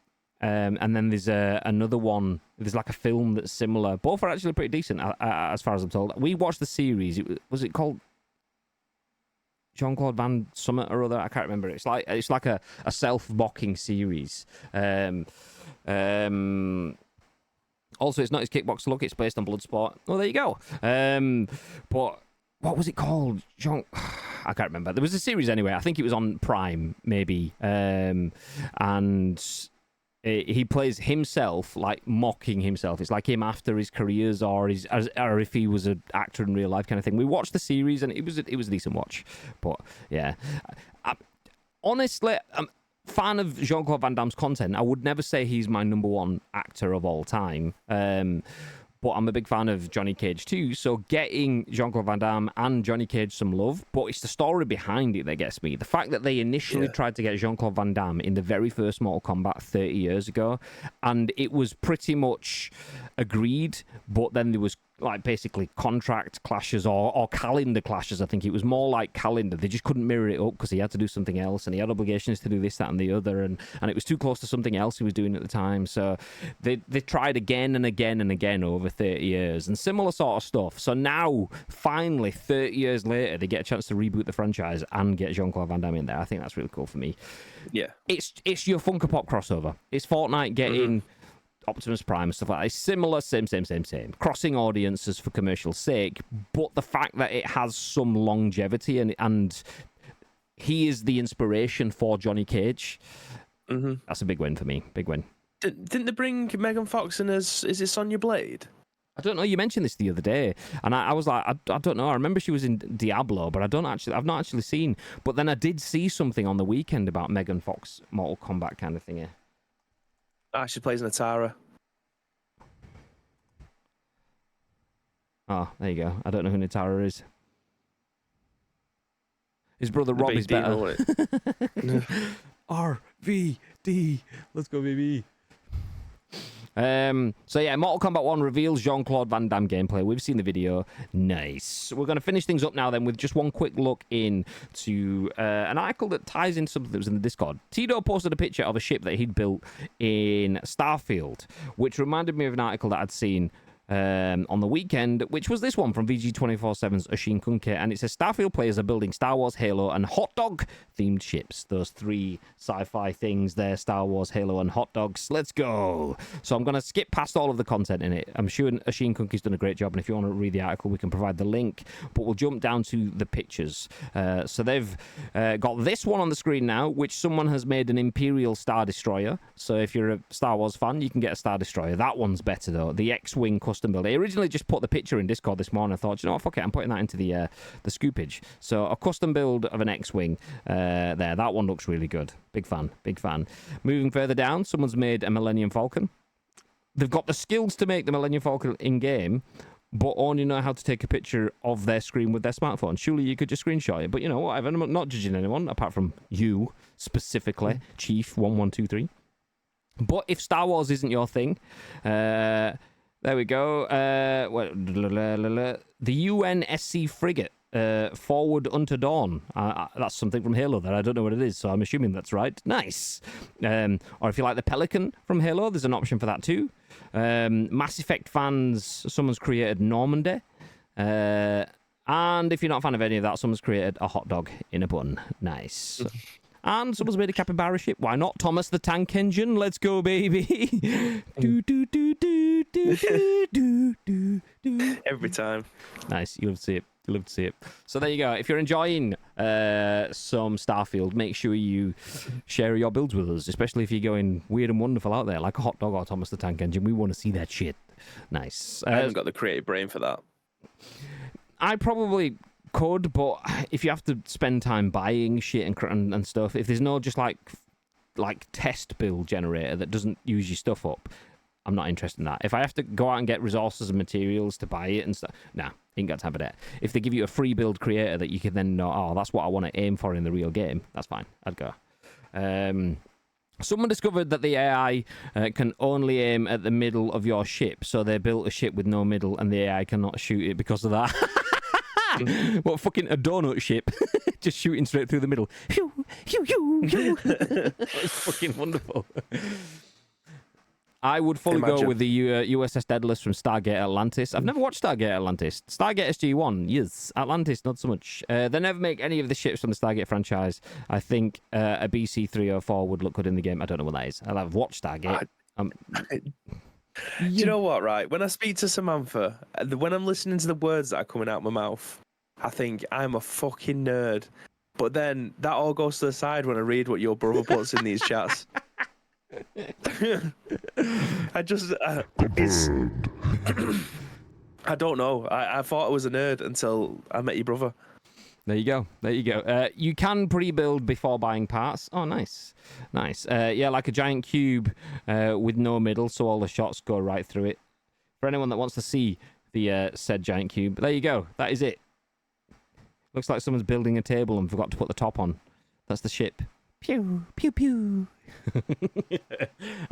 and then there's another one. There's like a film that's similar. Both are actually pretty decent, as far as I'm told. We watched the series. Was it called Jean-Claude Van Summit or other? I can't remember. It's like a self-mocking series. Also, it's not his Kickboxer look. It's based on Bloodsport. Oh, there you go. But what was it called? I can't remember. There was a series anyway. I think it was on Prime, maybe. And he plays himself, like mocking himself. It's like him after his careers, or if he was an actor in real life, kind of thing. We watched the series, and it was a decent watch. But yeah, honestly, I'm a fan of Jean-Claude Van Damme's content. I would never say he's my number one actor of all time. But I'm a big fan of Johnny Cage too, so getting Jean-Claude Van Damme and Johnny Cage some love, but it's the story behind it that gets me. The fact that they initially tried to get Jean-Claude Van Damme in the very first Mortal Kombat 30 years ago, and it was pretty much agreed, but then there was like basically contract clashes or calendar clashes. I think it was more like calendar. They just couldn't mirror it up because he had to do something else, and he had obligations to do this, that, and the other, and it was too close to something else he was doing at the time. So they tried again and again and again over 30 years, and similar sort of stuff. So now, finally, 30 years later, they get a chance to reboot the franchise and get Jean-Claude Van Damme in there. I think that's really cool for me. Yeah. It's your Funko Pop crossover. It's Fortnite getting Optimus Prime and stuff like that. It's similar, same. Crossing audiences for commercial sake, but the fact that it has some longevity and he is the inspiration for Johnny Cage. That's a big win for me. Big win. Didn't they bring Megan Fox in as is it Sonya Blade? I don't know. You mentioned this the other day, and I was like, I don't know. I remember she was in Diablo, but I've not actually seen. But then I did see something on the weekend about Megan Fox Mortal Kombat kind of thing. Yeah. Ah, she plays Natara. Oh, there you go. I don't know who Natara is. His brother Rob is better. RVD. Let's go, baby. So yeah, Mortal Kombat 1 reveals Jean-Claude Van Damme gameplay. We've seen the video. Nice. We're going to finish things up now then with just one quick look into an article that ties in something that was in the Discord. Tito posted a picture of a ship that he'd built in Starfield, which reminded me of an article that I'd seen on the weekend, which was this one from VG247's Oisin Kuhnke, and it says Starfield players are building Star Wars, Halo, and hot dog themed ships. Those three sci-fi things there: Star Wars, Halo, and hot dogs. Let's go. So I'm going to skip past all of the content in it. I'm sure Oisin Kuhnke's done a great job, and if you want to read the article, we can provide the link. But we'll jump down to the pictures. So they've got this one on the screen now, which someone has made an Imperial Star Destroyer. So if you're a Star Wars fan, you can get a Star Destroyer. That one's better though. The X-Wing custom build. I originally just put the picture in Discord this morning. I thought, you know what, fuck it, I'm putting that into the scoopage. So a custom build of an X-Wing there. That one looks really good. Big fan. Moving further down, someone's made a Millennium Falcon. They've got the skills to make the Millennium Falcon in-game, but only know how to take a picture of their screen with their smartphone. Surely you could just screenshot it. But you know, whatever. I'm not judging anyone, apart from you, specifically, Chief1123. But if Star Wars isn't your thing, there we go. The UNSC frigate, Forward Unto Dawn. That's something from Halo that I don't know what it is, so I'm assuming that's right. Nice. Or if you like the Pelican from Halo, there's an option for that too. Mass Effect fans, someone's created Normandy. And if you're not a fan of any of that, someone's created a hot dog in a bun. Nice. And someone's made a capybara ship. Why not? Thomas the Tank Engine. Let's go, baby. Every time. Nice. You love to see it. You love to see it. So there you go. If you're enjoying some Starfield, make sure you share your builds with us, especially if you're going weird and wonderful out there, like a hot dog or Thomas the Tank Engine. We want to see that shit. Nice. I haven't got the creative brain for that. I probably could, but if you have to spend time buying shit and stuff, if there's no just like test build generator that doesn't use your stuff up, I'm not interested in that. If I have to go out and get resources and materials to buy it and stuff, nah, ain't got time for that. If they give you a free build creator that you can then know, oh, that's what I want to aim for in the real game, that's fine. I'd go. Someone discovered that the AI can only aim at the middle of your ship, so they built a ship with no middle, and the AI cannot shoot it because of that. What, fucking a donut ship? Just shooting straight through the middle. Pew, pew, pew, pew. It's fucking wonderful. I would fully go with the USS Daedalus from Stargate Atlantis. I've never watched Stargate Atlantis. Stargate SG-1, yes. Atlantis, not so much. They never make any of the ships from the Stargate franchise. I think a BC-304 would look good in the game. I don't know what that is. I've watched Stargate. Do you know what, right? When I speak to Samantha, when I'm listening to the words that are coming out of my mouth, I think I'm a fucking nerd. But then that all goes to the side when I read what your brother puts in these chats. I just... I don't know. I thought I was a nerd until I met your brother. There you go. There you go. You can pre-build before buying parts. Oh, nice. Nice. Yeah, like a giant cube with no middle, so all the shots go right through it. For anyone that wants to see the said giant cube, there you go. That is it. Looks like someone's building a table and forgot to put the top on. That's the ship. Pew, pew, pew.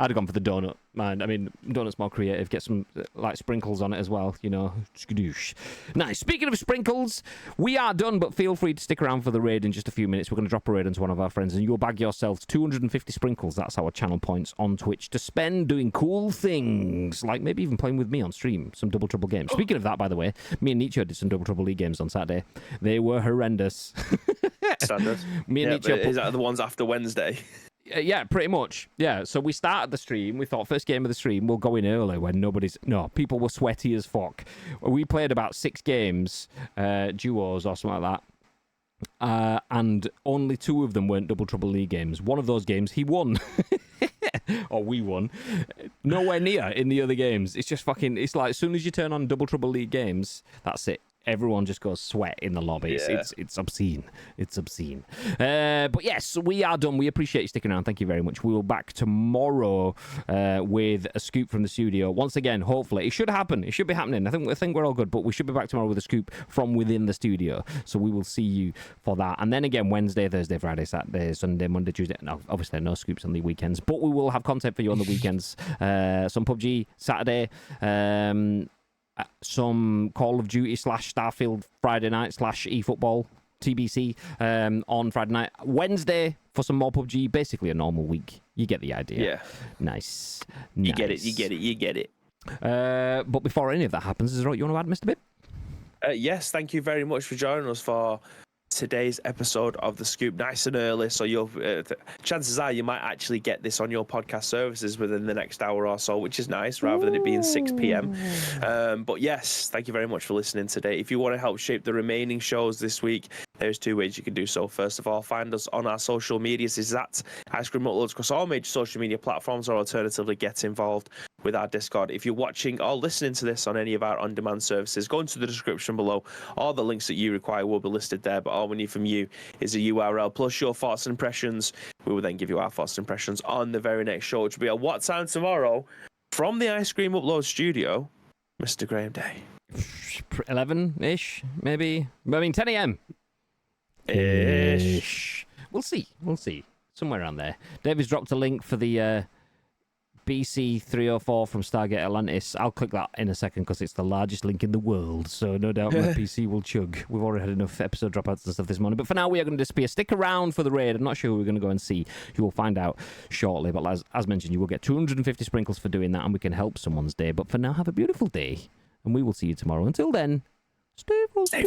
I'd have gone for the donut, man. I mean, donut's more creative. Get some like sprinkles on it as well, you know. Skadoosh. Nice. Speaking of sprinkles, we are done, but feel free to stick around for the raid in just a few minutes. We're going to drop a raid into one of our friends, and you'll bag yourselves 250 sprinkles. That's our channel points on Twitch to spend doing cool things, like maybe even playing with me on stream, some Double Trouble games. Speaking of that, by the way, me and Nietzsche did some Double Trouble League games on Saturday. They were horrendous. Standard. Me and Nietzsche is that the ones after Wednesday? Yeah, pretty much. Yeah, so we started the stream. We thought first game of the stream, we'll go in early when people were sweaty as fuck. We played about 6 games, duos or something like that. And only 2 of them weren't Double Trouble League games. One of those games, he won. Or we won. Nowhere near in the other games. It's just fucking, it's like as soon as you turn on Double Trouble League games, that's it. Everyone just goes sweat in the lobby. Yeah. It's obscene. It's obscene. But yes, we are done. We appreciate you sticking around. Thank you very much. We will back tomorrow with a scoop from the studio. Once again, hopefully. It should happen. It should be happening. I think we're all good, but we should be back tomorrow with a scoop from within the studio. So we will see you for that. And then again, Wednesday, Thursday, Friday, Saturday, Sunday, Monday, Tuesday. No, obviously no scoops on the weekends, but we will have content for you on the weekends. Some PUBG Saturday. Some Call of Duty / Starfield Friday night / eFootball TBC on Friday night. Wednesday for some more PUBG. Basically a normal week. You get the idea. Yeah. Nice. You get it. But before any of that happens, is there what you want to add, Mr. Bibb? Yes, thank you very much for joining us for today's episode of The Scoop, nice and early, so you'll chances are you might actually get this on your podcast services within the next hour or so, which is nice, rather than it being 6 p.m. But yes, thank you very much for listening today. If you want to help shape the remaining shows this week, there's 2 ways you can do so. First of all, find us on our social medias. Is that Ice Cream Uploads across all major social media platforms, or alternatively get involved with our Discord. If you're watching or listening to this on any of our on-demand services, go into the description below. All the links that you require will be listed there, but all we need from you is a URL plus your thoughts and impressions. We will then give you our thoughts and impressions on the very next show, which will be at what time tomorrow from the Ice Cream Upload studio, Mr. Graham Day. 11-ish, maybe. I mean, 10 a.m. Ish. We'll see. Somewhere around there. David's dropped a link for the BC 304 from Stargate Atlantis. I'll click that in a second because it's the largest link in the world, so no doubt my PC will chug. We've already had enough episode dropouts and stuff this morning, but for now we are going to disappear. Stick around for the raid. I'm not sure who we're going to go and see. You will find out shortly, but as mentioned, you will get 250 sprinkles for doing that, and we can help someone's day. But for now, have a beautiful day, and we will see you tomorrow. Until then, stay frosty.